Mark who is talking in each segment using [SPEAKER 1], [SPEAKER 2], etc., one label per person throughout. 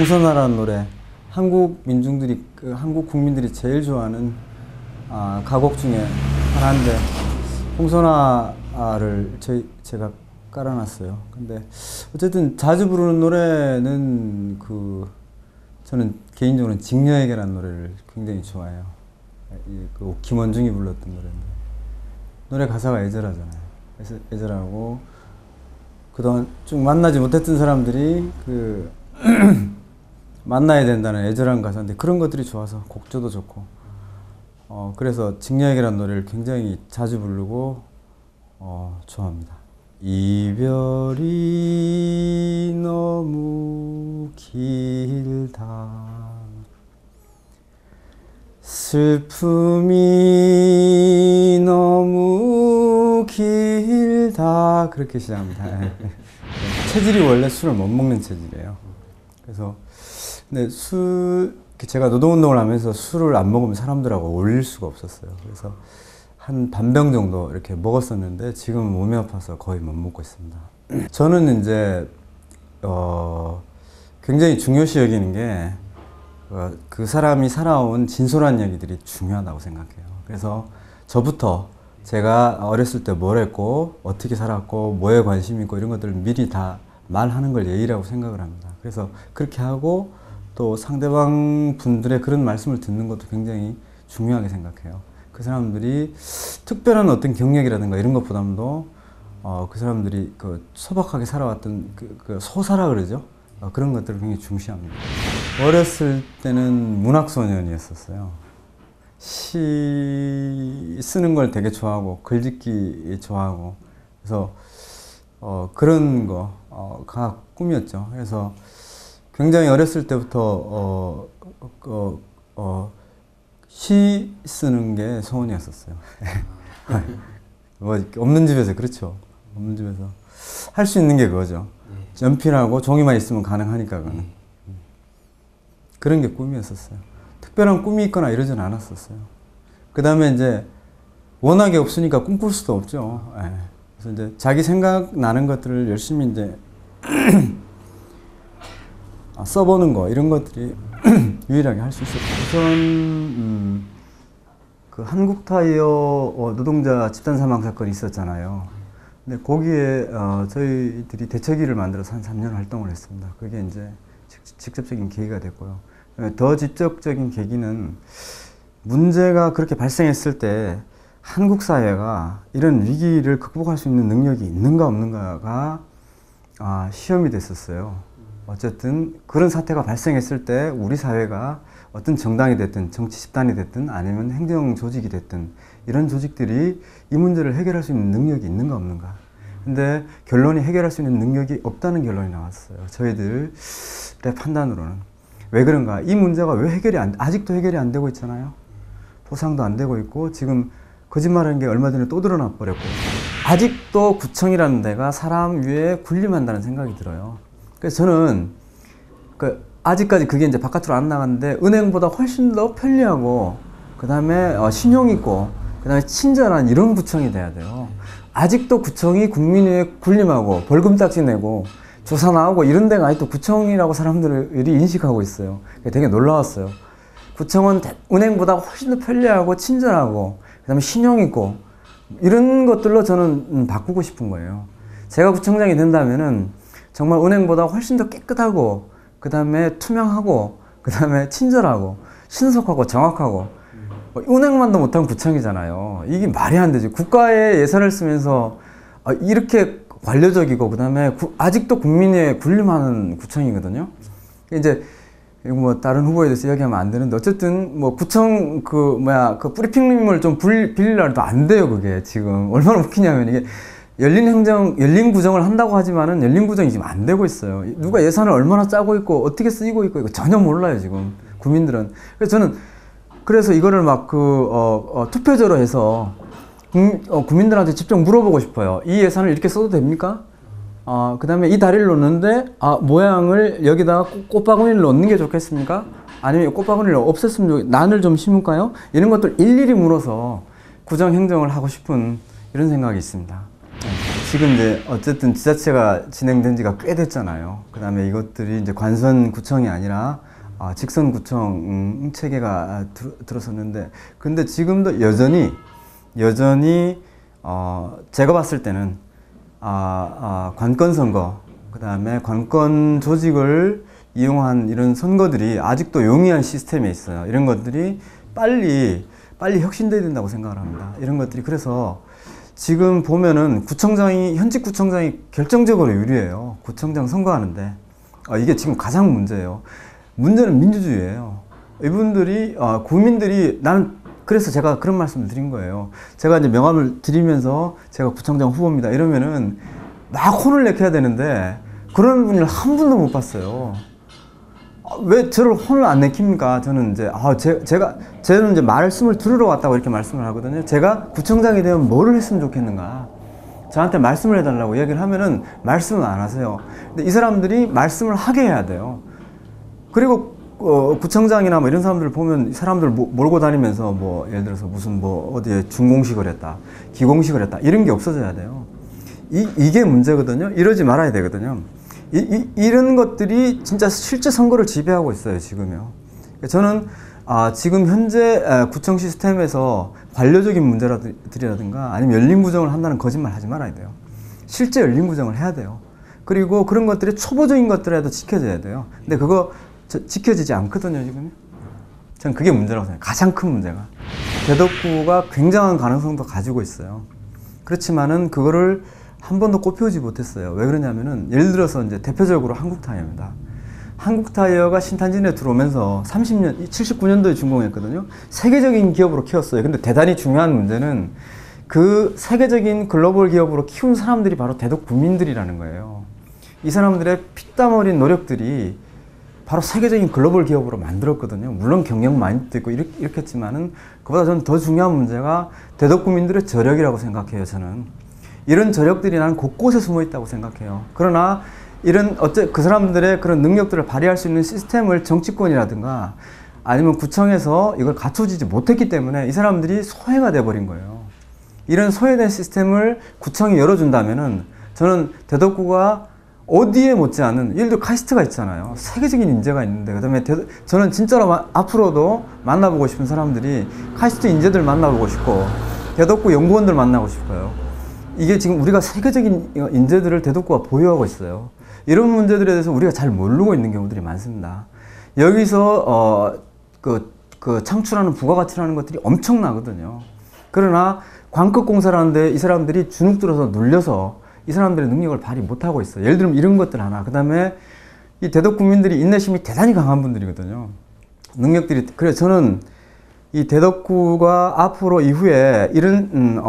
[SPEAKER 1] 봉선화라는 노래, 한국 민중들이, 한국 국민들이 제일 좋아하는 가곡 중에 하나인데, 봉선화를 제가 깔아놨어요. 근데 어쨌든 자주 부르는 노래는 저는 개인적으로는 직녀에게라는 노래를 굉장히 좋아해요. 김원중이 불렀던 노래인데, 노래 가사가 애절하잖아요. 그래서 애절하고, 그동안 쭉 만나지 못했던 사람들이 만나야 된다는 애절한 가사인데, 그런 것들이 좋아서 곡조도 좋고, 그래서 직녀에게라는 노래를 굉장히 자주 부르고 좋아합니다. 이별이 너무 길다, 슬픔이 너무 길다, 그렇게 시작합니다. 체질이 원래 술을 못 먹는 체질이에요. 그래서 근데 제가 노동운동을 하면서 술을 안 먹으면 사람들하고 어울릴 수가 없었어요. 그래서 한 반병 정도 이렇게 먹었었는데 지금은 몸이 아파서 거의 못 먹고 있습니다. 저는 이제 굉장히 중요시 여기는 게 그 사람이 살아온 진솔한 얘기들이 중요하다고 생각해요. 그래서 저부터 제가 어렸을 때 뭘 했고 어떻게 살았고 뭐에 관심 있고 이런 것들을 미리 다 말하는 걸 예의라고 생각을 합니다. 그래서 그렇게 하고 또 상대방 분들의 그런 말씀을 듣는 것도 굉장히 중요하게 생각해요. 그 사람들이 특별한 어떤 경력이라든가 이런 것보다도 그 사람들이 소박하게 살아왔던 소사라 그러죠. 그런 것들을 굉장히 중시합니다. 어렸을 때는 문학소년이었었어요. 시 쓰는 걸 되게 좋아하고 글짓기 좋아하고, 그래서 그런 거가 꿈이었죠. 그래서 굉장히 어렸을 때부터 시 쓰는 게 소원이었었어요. 뭐 없는 집에서, 그렇죠. 없는 집에서 할 수 있는 게 그거죠. 연필하고 종이만 있으면 가능하니까 그거는. 그런 게 꿈이었었어요. 특별한 꿈이 있거나 이러진 않았었어요. 그 다음에 이제 워낙에 없으니까 꿈꿀 수도 없죠. 그래서 이제 자기 생각나는 것들을 열심히 이제 써보는 거, 이런 것들이 유일하게 할 수 있었어요. 우선 그 한국타이어 노동자 집단 사망 사건이 있었잖아요. 근데 거기에 저희들이 대책위를 만들어서 한 3년 활동을 했습니다. 그게 이제 직접적인 계기가 됐고요. 더 직접적인 계기는 문제가 그렇게 발생했을 때 한국 사회가 이런 위기를 극복할 수 있는 능력이 있는가 없는가가 시험이 됐었어요. 어쨌든 그런 사태가 발생했을 때 우리 사회가 어떤 정당이 됐든 정치 집단이 됐든 아니면 행정 조직이 됐든 이런 조직들이 이 문제를 해결할 수 있는 능력이 있는가 없는가. 근데 결론이 해결할 수 있는 능력이 없다는 결론이 나왔어요. 저희들의 판단으로는. 왜 그런가? 이 문제가 왜 아직도 해결이 안 되고 있잖아요. 보상도 안 되고 있고, 지금 거짓말하는 게 얼마 전에 또 드러나 버렸고, 아직도 구청이라는 데가 사람 위에 군림한다는 생각이 들어요. 그래서 저는 아직까지 그게 이제 바깥으로 안 나갔는데, 은행보다 훨씬 더 편리하고, 그 다음에 신용 있고, 그 다음에 친절한 이런 구청이 돼야 돼요. 아직도 구청이 국민 위에 군림하고 벌금딱지 내고 조사 나오고 이런 데가 아직도 구청이라고 사람들이 인식하고 있어요. 되게 놀라웠어요. 구청은 은행보다 훨씬 더 편리하고 친절하고, 그 다음에 신용 있고, 이런 것들로 저는 바꾸고 싶은 거예요. 제가 구청장이 된다면은 정말 은행보다 훨씬 더 깨끗하고, 그 다음에 투명하고, 그 다음에 친절하고, 신속하고, 정확하고, 은행만도 못한 구청이잖아요. 이게 말이 안 되지. 국가의 예산을 쓰면서 이렇게 관료적이고, 그 다음에 아직도 국민에 군림하는 구청이거든요. 이제 뭐 다른 후보에 대해서 이야기하면 안 되는데, 어쨌든 뭐 구청 그 뿌리핑님을 좀 빌리려 해도 안 돼요. 그게 지금 얼마나 웃기냐면, 이게 열린 구정을 한다고 하지만은 열린 구정이 지금 안 되고 있어요. 누가 예산을 얼마나 짜고 있고 어떻게 쓰이고 있고 이거 전혀 몰라요, 지금 국민들은. 그래서 저는 이거를 막 투표제로 해서 국민들한테 직접 물어보고 싶어요. 이 예산을 이렇게 써도 됩니까? 그 다음에 이 다리를 놓는데 모양을 여기다가 꽃바구니를 놓는 게 좋겠습니까? 아니면 꽃바구니를 없앴으면 난을 좀 심을까요? 이런 것들 일일이 물어서 구정 행정을 하고 싶은 이런 생각이 있습니다. 지금 이제 어쨌든 지자체가 진행된 지가 꽤 됐잖아요. 그 다음에 이것들이 이제 관선구청이 아니라 직선구청 체계가 들어섰는데, 근데 지금도 여전히 제가 봤을 때는 관건선거, 그 다음에 관건 조직을 이용한 이런 선거들이 아직도 용이한 시스템에 있어요. 이런 것들이 빨리 혁신돼야 된다고 생각을 합니다. 이런 것들이. 그래서 지금 보면은 현직 구청장이 결정적으로 유리해요. 구청장 선거하는데. 이게 지금 가장 문제예요. 문제는 민주주의예요. 이분들이, 국민들이, 그래서 제가 그런 말씀을 드린 거예요. 제가 이제 명함을 드리면서 제가 구청장 후보입니다, 이러면은 막 혼을 내켜야 되는데, 그런 분을 한 분도 못 봤어요. 왜 저를 혼을 안 내킵니까? 저는 이제, 저는 이제 말씀을 들으러 왔다고 이렇게 말씀을 하거든요. 제가 구청장이 되면 뭐를 했으면 좋겠는가? 저한테 말씀을 해달라고 얘기를 하면은 말씀을 안 하세요. 근데 이 사람들이 말씀을 하게 해야 돼요. 그리고, 구청장이나 뭐 이런 사람들 보면 사람들 몰고 다니면서 뭐, 예를 들어서 무슨 뭐, 어디에 준공식을 했다, 기공식을 했다, 이런 게 없어져야 돼요. 이게 문제거든요. 이러지 말아야 되거든요. 이런 것들이 진짜 실제 선거를 지배하고 있어요, 지금요. 저는 지금 현재 구청 시스템에서 관료적인 문제들이라든가 아니면 열린 구정을 한다는 거짓말 하지 말아야 돼요. 실제 열린 구정을 해야 돼요. 그리고 그런 것들이 초보적인 것들이라도 지켜져야 돼요. 근데 그거 지켜지지 않거든요, 지금요. 저는 그게 문제라고 생각해요. 가장 큰 문제가. 대덕구가 굉장한 가능성도 가지고 있어요. 그렇지만은 그거를 한 번도 꼽혀오지 못했어요. 왜 그러냐면은, 예를 들어서 이제 대표적으로 한국타이어입니다. 한국타이어가 신탄진에 들어오면서 79년도에 준공했거든요. 세계적인 기업으로 키웠어요. 근데 대단히 중요한 문제는 그 세계적인 글로벌 기업으로 키운 사람들이 바로 대덕 구민들이라는 거예요. 이 사람들의 피땀 어린 노력들이 바로 세계적인 글로벌 기업으로 만들었거든요. 물론 경영 마인드도 있고 이렇게 했지만은, 그보다 저는 더 중요한 문제가 대덕 구민들의 저력이라고 생각해요, 저는. 이런 저력들이 나는 곳곳에 숨어 있다고 생각해요. 그러나 그 사람들의 그런 능력들을 발휘할 수 있는 시스템을 정치권이라든가 아니면 구청에서 이걸 갖춰지지 못했기 때문에 이 사람들이 소외가 돼버린 거예요. 이런 소외된 시스템을 구청이 열어준다면은, 저는 대덕구가 어디에 못지않은, 예를 들어 카이스트가 있잖아요. 세계적인 인재가 있는데, 그 다음에 저는 진짜로 앞으로도 만나보고 싶은 사람들이 카이스트 인재들 만나보고 싶고, 대덕구 연구원들 만나고 싶어요. 이게 지금 우리가 세계적인 인재들을 대덕구가 보유하고 있어요. 이런 문제들에 대해서 우리가 잘 모르고 있는 경우들이 많습니다. 여기서 창출하는 부가가치라는 것들이 엄청나거든요. 그러나 광급공사를 하는데 이 사람들이 주눅 들어서 눌려서 이 사람들의 능력을 발휘 못하고 있어요. 예를 들면 이런 것들 하나. 그 다음에 이 대덕 구민들이 인내심이 대단히 강한 분들이거든요. 능력들이. 그래서 저는 이 대덕구가 앞으로 이후에 이런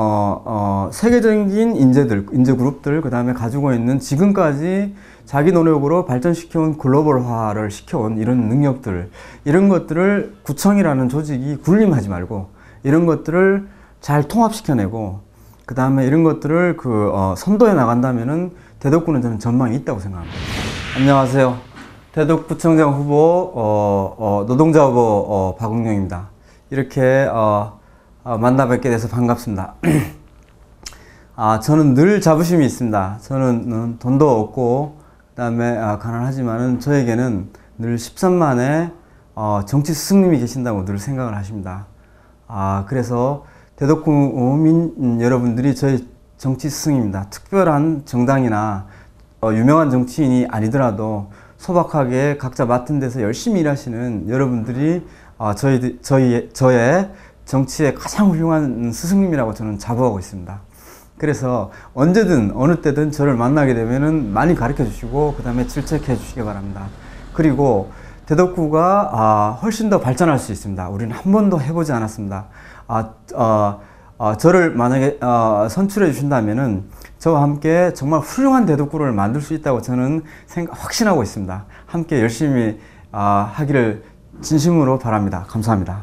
[SPEAKER 1] 세계적인 인재 그룹들, 그 다음에 가지고 있는 지금까지 자기 노력으로 발전시켜온 글로벌화를 시켜온 이런 능력들, 이런 것들을 구청이라는 조직이 군림하지 말고 이런 것들을 잘 통합시켜내고, 그 다음에 이런 것들을 선도해 나간다면은 대덕구는 저는 전망이 있다고 생각합니다. 안녕하세요. 대덕구청장 후보 노동자 후보 박응룡입니다. 이렇게 만나 뵙게 돼서 반갑습니다. 저는 늘 자부심이 있습니다. 저는 돈도 없고 그다음에 가난하지만은 저에게는 늘 13만의 정치 스승님이 계신다고 늘 생각을 하십니다. 그래서 대덕구민 여러분들이 저의 정치 스승입니다. 특별한 정당이나 유명한 정치인이 아니더라도 소박하게 각자 맡은 데서 열심히 일하시는 여러분들이 저의 정치의 가장 훌륭한 스승님이라고 저는 자부하고 있습니다. 그래서 언제든 어느 때든 저를 만나게 되면은 많이 가르쳐 주시고 그 다음에 질책해 주시기 바랍니다. 그리고 대덕구가 훨씬 더 발전할 수 있습니다. 우리는 한 번도 해보지 않았습니다. 저를 만약에 선출해 주신다면은 저와 함께 정말 훌륭한 대덕구를 만들 수 있다고 저는 확신하고 있습니다. 함께 열심히 하기를 진심으로 바랍니다. 감사합니다.